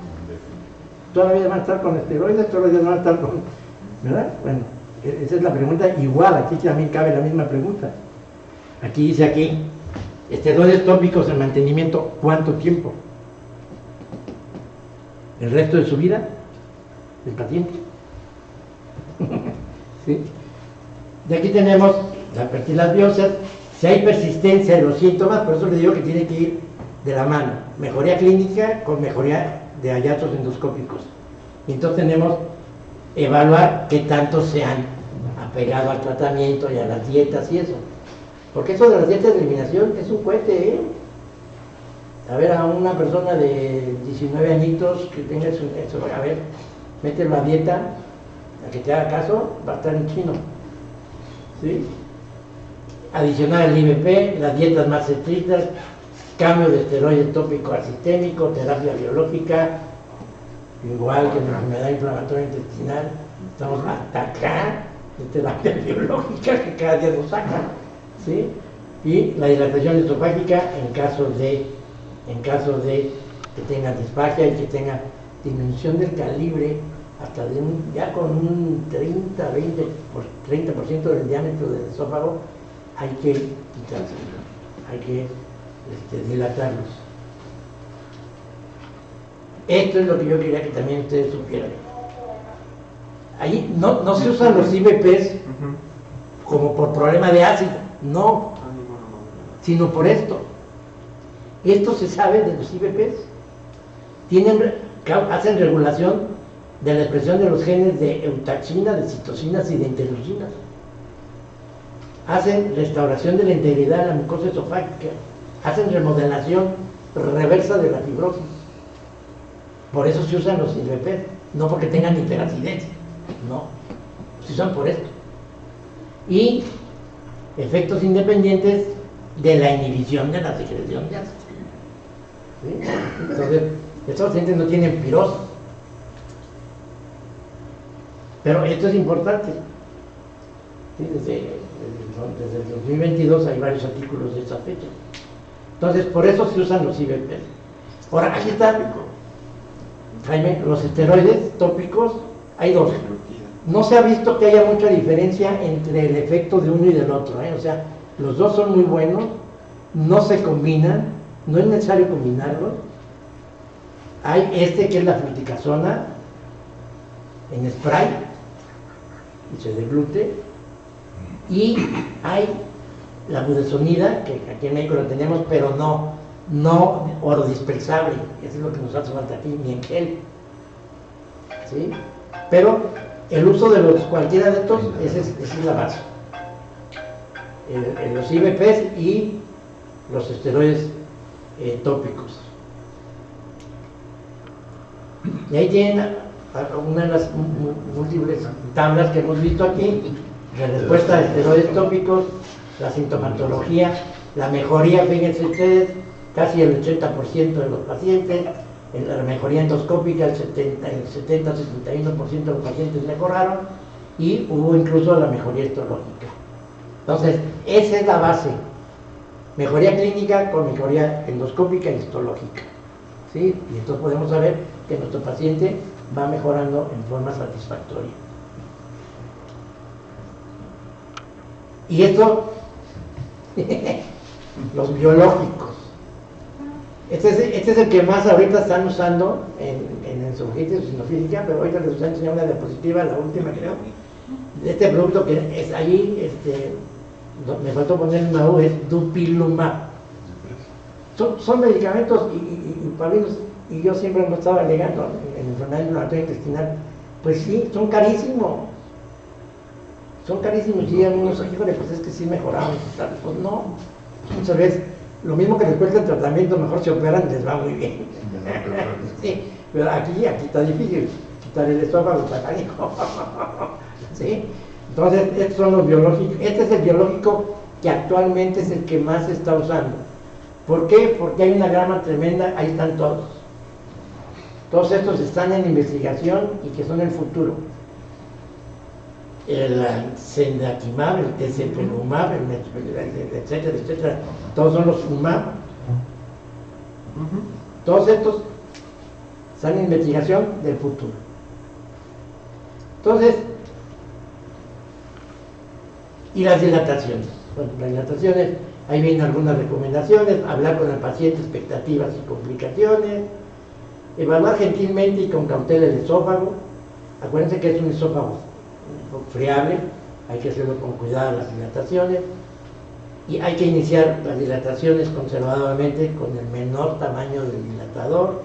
Toda la vida van a estar con esteroides, toda la vida van a estar con... ¿Verdad? Bueno, esa es la pregunta igual, aquí también cabe la misma pregunta. Aquí dice aquí, esteroides tópicos en mantenimiento, ¿cuánto tiempo? ¿El resto de su vida? ¿El paciente? ¿Sí? De aquí tenemos, a partir de las biopsias, si hay persistencia de los síntomas, por eso le digo que tiene que ir de la mano, mejoría clínica con mejoría de hallazgos endoscópicos. Y entonces tenemos evaluar qué tanto se han apegado al tratamiento y a las dietas y eso. Porque eso de las dietas de eliminación es un cohete, ¿eh? A ver, a una persona de 19 añitos que tenga eso, a ver, mételo a dieta, a que te haga caso, va a estar en chino. ¿Sí? Adicionar el IVP, las dietas más estrictas, cambio de esteroide tópico al sistémico, terapia biológica, igual que en la enfermedad inflamatoria intestinal, estamos hasta acá de terapia biológica que cada día nos sacan, ¿sí? Y la dilatación esofágica en caso de que tenga disfagia y que tenga disminución del calibre hasta de ya con un 30% del diámetro del esófago, hay que quitárselo, hay que dilatarlos. Esto es lo que yo quería que también ustedes supieran. Ahí no se usan los IVPs como por problema de ácido, no, sino por esto. Esto se sabe de los IVPs. Hacen regulación de la expresión de los genes de eutaxina, de citocinas y de interleucinas. Hacen restauración de la integridad de la mucosa esofágica. Hacen remodelación reversa de la fibrosis. Por eso se usan los IVPs, no porque tengan hiperacidez, no, se usan por esto. Y efectos independientes de la inhibición de la secreción de ácido. ¿Sí? Entonces, estos pacientes no tienen pirosis. Pero esto es importante. ¿Sí? Desde el 2022 hay varios artículos de esta fecha. Entonces, por eso se usan los IVPs. Ahora, aquí está, Jaime, los esteroides tópicos, hay dos. No se ha visto que haya mucha diferencia entre el efecto de uno y del otro, ¿eh? O sea, los dos son muy buenos, no se combinan, no es necesario combinarlos. Hay que es la fluticasona en spray, dice de glute, y hay la budesonida, que aquí en México lo tenemos, pero no orodispersable, eso es lo que nos hace falta aquí, ni en gel, ¿sí? Pero el uso de cualquiera de estos, esa es la base. Los IVPs y los esteroides tópicos. Y ahí tienen una de las múltiples tablas que hemos visto aquí, la respuesta a esteroides tópicos, la sintomatología, la mejoría, fíjense ustedes, casi el 80% de los pacientes, la mejoría endoscópica, el 70-71% de los pacientes mejoraron, y hubo incluso la mejoría histológica. Entonces, esa es la base, mejoría clínica con mejoría endoscópica y histológica, ¿sí? Y entonces podemos saber que nuestro paciente va mejorando en forma satisfactoria. Y esto, los biológicos. Este es el que más ahorita están usando en ensofílisis o sinofílica, pero ahorita les voy a enseñar una diapositiva, la última creo, de este producto que es ahí, me faltó poner una U, es dupilumab. Son medicamentos, y Paulino y yo siempre lo estaba alegando en enfermedad inflamatoria intestinal, pues sí, son carísimos. Son carísimos y llegan unos, híjole, pues es que sí mejoramos. Pues no, muchas veces, lo mismo que les cuesta el tratamiento, mejor se operan, les va muy bien. Sí, pero aquí está difícil, quitar el estómago está canijo. ¿Sí? Entonces, estos son los biológicos. Este es el biológico que actualmente es el que más se está usando. ¿Por qué? Porque hay una gama tremenda, ahí están todos. Todos estos están en investigación y que son el futuro. El Sendatimab, el Tezepelumab, etcétera, etcétera, todos son los UMAB. Todos estos están en investigación del futuro. Entonces, y las dilataciones. Bueno, las dilataciones, ahí vienen algunas recomendaciones: hablar con el paciente, expectativas y complicaciones, evaluar gentilmente y con cautela el esófago. Acuérdense que es un esófago friable, hay que hacerlo con cuidado las dilataciones, y hay que iniciar las dilataciones conservadoramente con el menor tamaño del dilatador,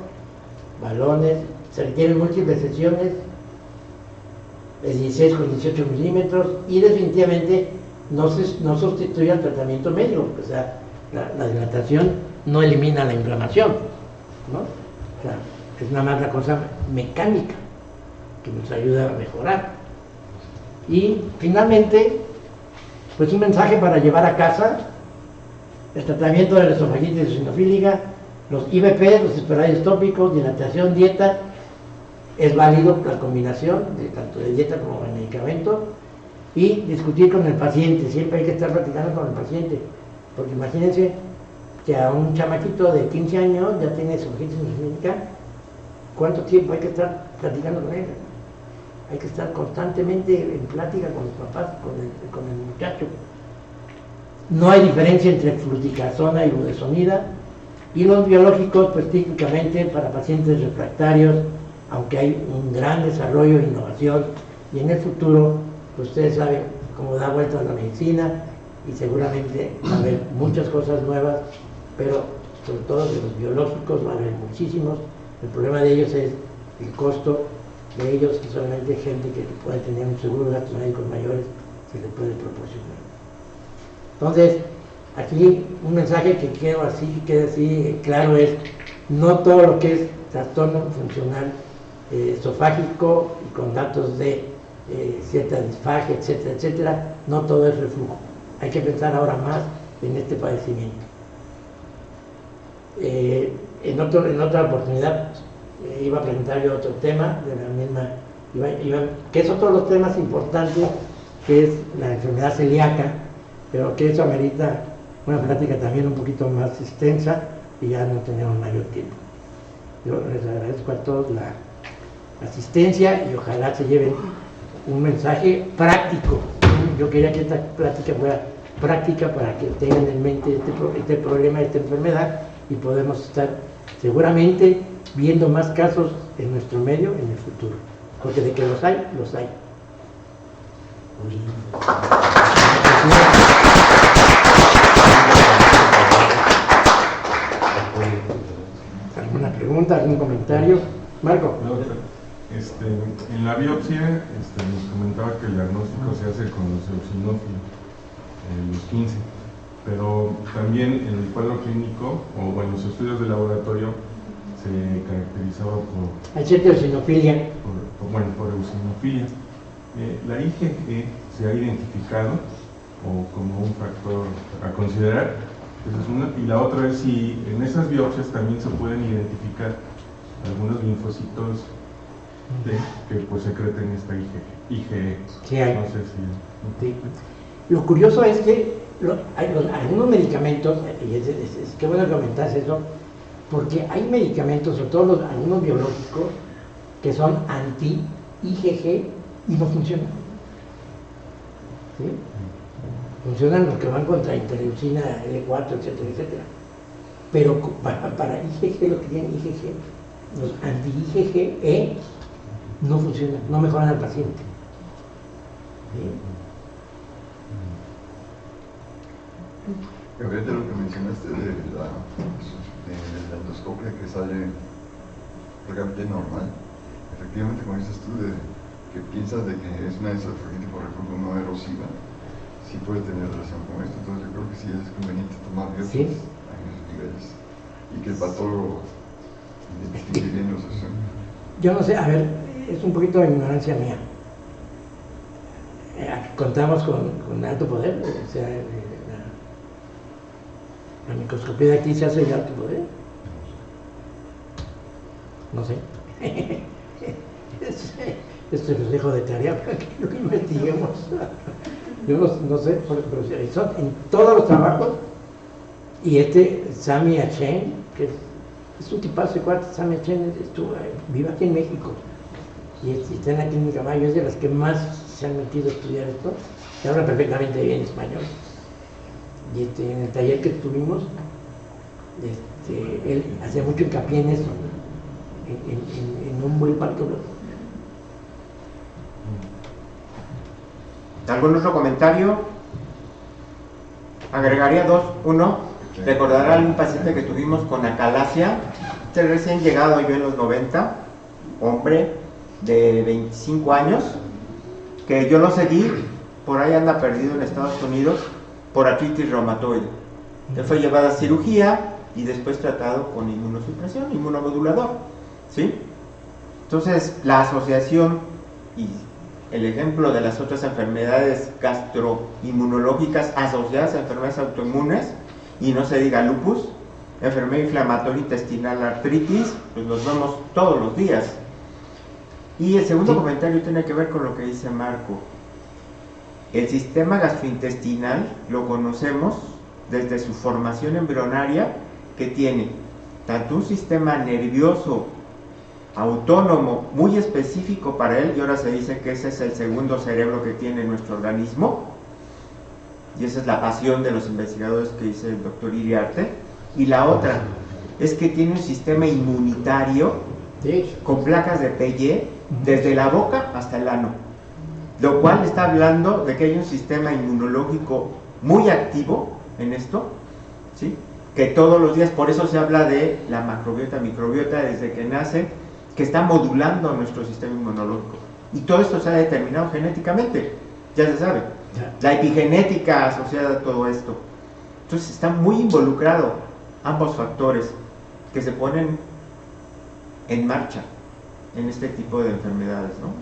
balones. Se requieren múltiples sesiones de 16 con 18 milímetros, y definitivamente no sustituye al tratamiento médico, porque, o sea, la dilatación no elimina la inflamación, ¿no? O sea, es nada más una cosa mecánica que nos ayuda a mejorar. Y finalmente, pues un mensaje para llevar a casa: el tratamiento de la esofagitis eosinofílica, los IBP, los esteroides tópicos, dilatación, dieta. Es válido la combinación de tanto de dieta como de medicamento, y discutir con el paciente. Siempre hay que estar platicando con el paciente, porque imagínense que a un chamaquito de 15 años ya tiene esofagitis eosinofílica. ¿Cuánto tiempo hay que estar platicando con él? Hay que estar constantemente en plática con los papás, con el muchacho. No hay diferencia entre fluticasona y budesonida. Y los biológicos, pues típicamente para pacientes refractarios, aunque hay un gran desarrollo e innovación, y en el futuro, pues ustedes saben cómo da vuelta a la medicina, y seguramente va a haber muchas cosas nuevas, pero sobre todo de los biológicos va a haber muchísimos. El problema de ellos es el costo de ellos, y solamente gente que puede tener un seguro de gastos médicos mayores se le puede proporcionar. Entonces, aquí un mensaje que quiero quede así claro es: no todo lo que es trastorno funcional esofágico y con datos de cierta disfagia, etcétera, etcétera, no todo es reflujo. Hay que pensar ahora más en este padecimiento. En otra oportunidad iba a presentar yo otro tema de la misma, que es otro de los temas importantes, que es la enfermedad celíaca, pero que eso amerita una plática también un poquito más extensa, y ya no tenemos mayor tiempo. Yo les agradezco a todos la asistencia, y ojalá se lleven un mensaje práctico. Yo quería que esta plática fuera práctica para que tengan en mente este problema, esta enfermedad, y podemos estar seguramente viendo más casos en nuestro medio en el futuro, porque de que los hay, los hay. ¿Alguna pregunta, algún comentario? Marco. En la biopsia nos comentaba que el diagnóstico se hace con los eosinófilos, los 15, pero también en el cuadro clínico, o en los estudios de laboratorio, se caracterizaba por... Hay cierta eosinofilia. Por eosinofilia. La IgG se ha identificado como un factor a considerar. Esa es una, y la otra es si en esas biopsias también se pueden identificar algunos linfocitos que pues secreten esta IgE. Sí hay. No sé si... Sí. Lo curioso es que algunos medicamentos, y es qué bueno que comentas eso, porque hay medicamentos, sobre todo algunos biológicos, que son anti-IgG y no funcionan. ¿Sí? Funcionan los que van contra interleucina L4, etcétera, etcétera. Pero para IgG, lo que tienen IgG, los anti-IgG no funcionan, no mejoran al paciente. ¿Sí? Fíjate lo que mencionaste de la endoscopia que sale prácticamente normal. Efectivamente, como dices tú, que piensas de que es una esofagitis, por ejemplo, no erosiva, sí puede tener relación con esto. Entonces yo creo que sí es conveniente tomar biopsias a esos niveles y que el patólogo identifique bien los asuntos. Yo no sé, a ver, es un poquito de ignorancia mía. Contamos con alto poder, o sea, la microscopía de aquí se hace de alto poder. No sé. Esto les dejo de tarea para que lo investiguemos. Yo no sé, pero son en todos los trabajos. Y Sami Achen, que es un tipazo de cuarto, Sami Achen vive aquí en México. Y está en la clínica Mayo, es de las que más se han metido a estudiar esto. Se habla perfectamente bien español. Y en el taller que tuvimos, él hacía mucho hincapié en eso, en un buen patólogo. ¿Algún otro comentario? Agregaría dos. Uno, recordará a un paciente que tuvimos con acalasia, recién llegado yo en los 90, hombre de 25 años, que yo lo seguí, por ahí anda perdido en Estados Unidos, por artritis reumatoide. Él fue llevado a cirugía y después tratado con inmunosupresión, inmunomodulador, ¿sí? Entonces, la asociación y el ejemplo de las otras enfermedades gastroinmunológicas asociadas a enfermedades autoinmunes, y no se diga lupus, enfermedad inflamatoria intestinal, artritis, pues los vemos todos los días. Y el segundo comentario tiene que ver con lo que dice Marco. El sistema gastrointestinal lo conocemos desde su formación embrionaria, que tiene tanto un sistema nervioso autónomo muy específico para él, y ahora se dice que ese es el segundo cerebro que tiene nuestro organismo, y esa es la pasión de los investigadores que dice el doctor Iriarte. Y la otra es que tiene un sistema inmunitario con placas de Peyé desde la boca hasta el ano, lo cual está hablando de que hay un sistema inmunológico muy activo en esto, ¿sí? Que todos los días, por eso se habla de la macrobiota, microbiota desde que nace, que está modulando nuestro sistema inmunológico. Y todo esto se ha determinado genéticamente, ya se sabe. La epigenética asociada a todo esto. Entonces está muy involucrado ambos factores que se ponen en marcha en este tipo de enfermedades, ¿no?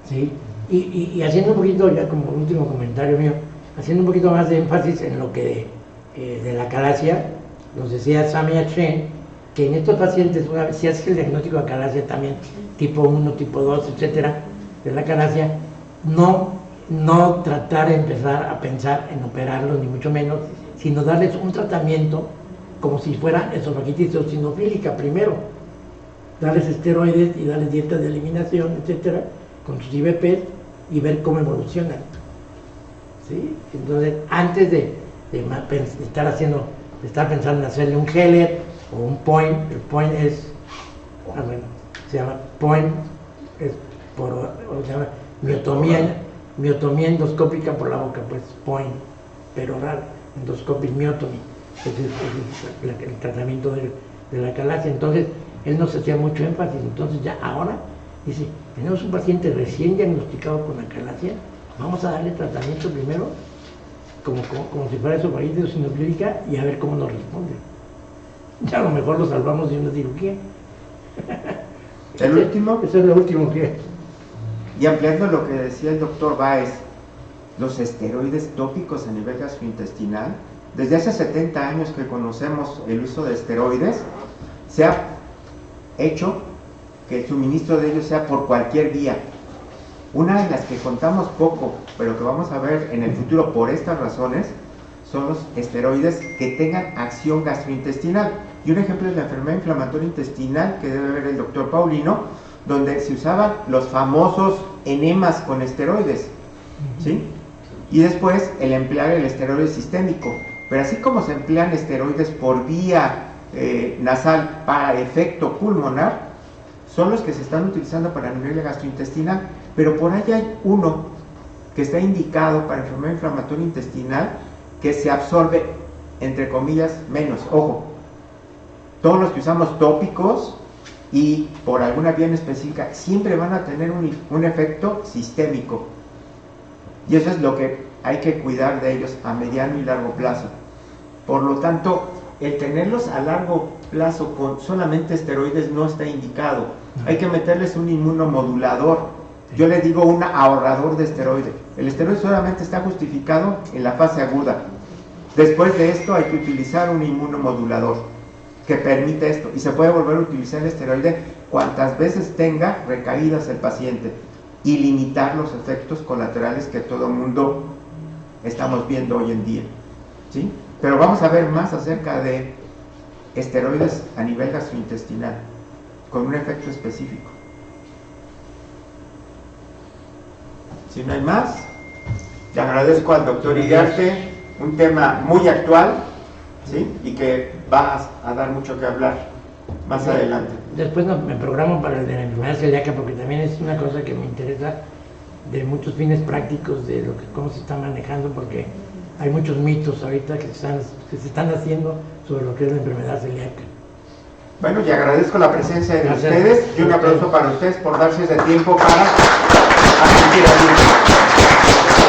Sí, y haciendo un poquito, ya como último comentario mío, haciendo un poquito más de énfasis en lo que de la acalasia, nos decía Sami Achen, que en estos pacientes, una vez si hace el diagnóstico de acalasia también, tipo 1, tipo 2, etcétera, de la acalasia, no tratar de empezar a pensar en operarlos, ni mucho menos, sino darles un tratamiento como si fuera esofagitis eosinofílica primero, darles esteroides y darles dietas de eliminación, etcétera, con sus IVPs y ver cómo evolucionan. ¿Sí? Entonces, antes de estar pensando en hacerle un Heller o un Point, el Point es, se llama Point, es se llama miotomía endoscópica por la boca, pues Point, pero oral, endoscopic myotomy, es el tratamiento de la acalasia. Entonces, él nos hacía mucho énfasis. Entonces, ya ahora, dice, tenemos un paciente recién diagnosticado con acalasia, vamos a darle tratamiento primero, como si fuera esofagitis eosinofílica, y a ver cómo nos responde. Ya a lo mejor lo salvamos de una cirugía. El último, eso es lo último que... Y ampliando lo que decía el doctor Báez, los esteroides tópicos a nivel gastrointestinal, desde hace 70 años que conocemos el uso de esteroides, se ha hecho que el suministro de ellos sea por cualquier vía. Una de las que contamos poco, pero que vamos a ver en el futuro por estas razones, son los esteroides que tengan acción gastrointestinal. Y un ejemplo es la enfermedad inflamatoria intestinal, que debe ver el doctor Paulino, donde se usaban los famosos enemas con esteroides, ¿sí? Y después el emplear el esteroide sistémico. Pero así como se emplean esteroides por vía nasal para efecto pulmonar, son los que se están utilizando para el nivel gastrointestinal. Pero por ahí hay uno que está indicado para enfermedad inflamatoria intestinal, que se absorbe, entre comillas, menos. Ojo, todos los que usamos tópicos y por alguna vía en específica siempre van a tener un efecto sistémico, y eso es lo que hay que cuidar de ellos a mediano y largo plazo. Por lo tanto, el tenerlos a largo plazo con solamente esteroides no está indicado. Hay que meterles un inmunomodulador. Yo le digo un ahorrador de esteroide. El esteroide solamente está justificado en la fase aguda. Después de esto hay que utilizar un inmunomodulador que permite esto, y se puede volver a utilizar el esteroide cuantas veces tenga recaídas el paciente y limitar los efectos colaterales que todo mundo estamos viendo hoy en día, ¿sí? Pero vamos a ver más acerca de esteroides a nivel gastrointestinal con un efecto específico. Si no hay más, le agradezco al doctor Iriarte, un tema muy actual, ¿sí? Y que va a dar mucho que hablar más adelante. Después me programo para el de la enfermedad celíaca, porque también es una cosa que me interesa de muchos fines prácticos de lo que, cómo se está manejando, porque hay muchos mitos ahorita que se están haciendo sobre lo que es la enfermedad celíaca. Bueno, y agradezco la presencia de Gracias. ustedes, y un aplauso para ustedes por darse ese tiempo para asistir aquí.